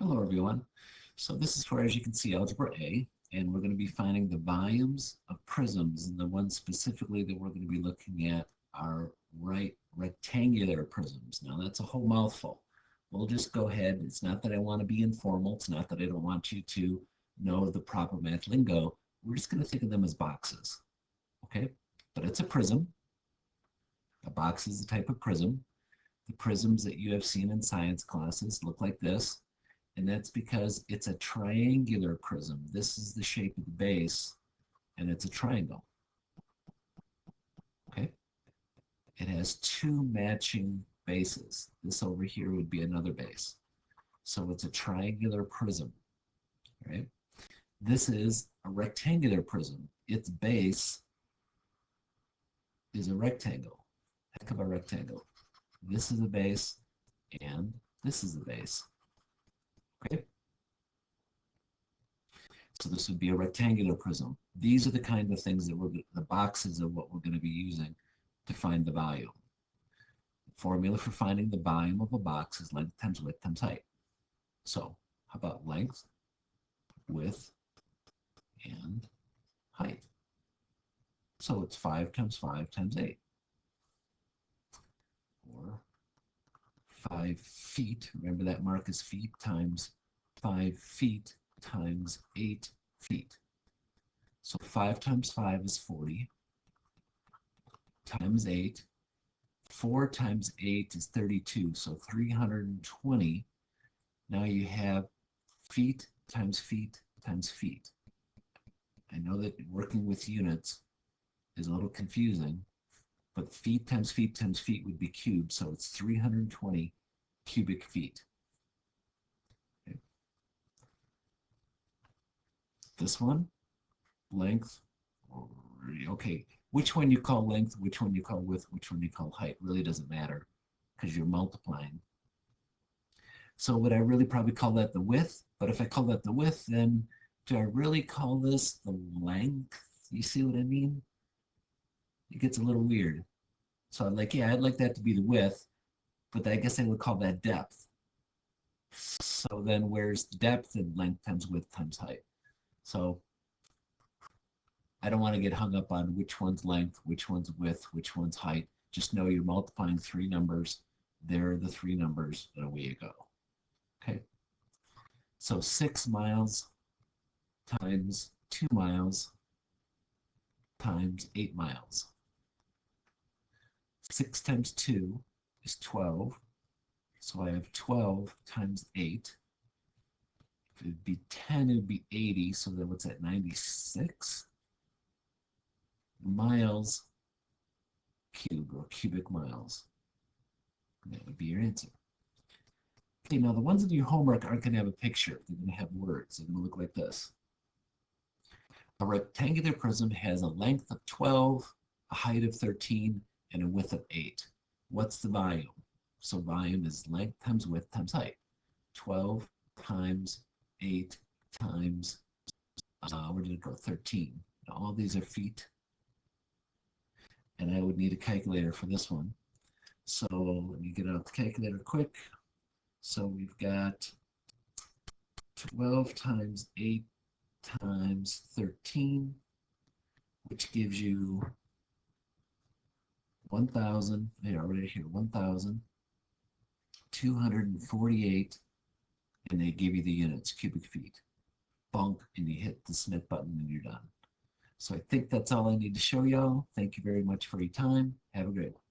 Hello everyone. So this is for, as you can see, Algebra A, and we're going to be finding the volumes of prisms, and the ones specifically that we're going to be looking at are rectangular prisms. Now that's a whole mouthful. We'll just go ahead. It's not that I want to be informal. It's not that I don't want you to know the proper math lingo. We're just going to think of them as boxes, okay? But it's a prism. A box is a type of prism. The prisms that you have seen in science classes look like this. And that's because it's a triangular prism. This is the shape of the base, and it's a triangle. Okay? It has two matching bases. This over here would be another base. So it's a triangular prism. Right? This is a rectangular prism. Its base is a rectangle. Heck of a rectangle. This is a base, and this is the base. Okay? So this would be a rectangular prism. These are the kind of things that the boxes of what we're going to be using to find the volume. The formula for finding the volume of a box is length times width times height. So how about length, width, and height? So it's 5 times 5 times 8. Or 5 feet, remember that mark is feet, times 5 feet times 8 feet. So 5 times 5 is 40, times 8. 4 times 8 is 32, so 320. Now you have feet times feet times feet. I know that working with units is a little confusing, but feet times feet times feet would be cubed, so it's 320 cubic feet. Okay. This one, length, okay, which one you call length, which one you call width, which one you call height really doesn't matter because you're multiplying. So would I really probably call that the width? But if I call that the width, then do I really call this the length? You see what I mean? It gets a little weird. So I'm like, yeah, I'd like that to be the width, but I guess I would call that depth. So then where's depth and length times width times height? So I don't want to get hung up on which one's length, which one's width, which one's height. Just know you're multiplying three numbers. There are the three numbers, and away you go. Okay. So 6 miles times 2 miles times 8 miles. 6 times 2 is 12. So I have 12 times 8. If it would be 10, it would be 80. So then what's that, 96 miles cubed, or cubic miles. And that would be your answer. Okay, now the ones in your homework aren't going to have a picture. They're going to have words. They're going to look like this. A rectangular prism has a length of 12, a height of 13, and a width of 8. What's the volume? So volume is length times width times height. 12 times 8 times, where did it go? 13. Now, all these are feet. And I would need a calculator for this one. So let me get out the calculator quick. So we've got 12 times 8 times 13, which gives you 1,000, here, right here, 1,248, and they give you the units, cubic feet. Bunk, and you hit the submit button, and you're done. So I think that's all I need to show y'all. Thank you very much for your time. Have a great one.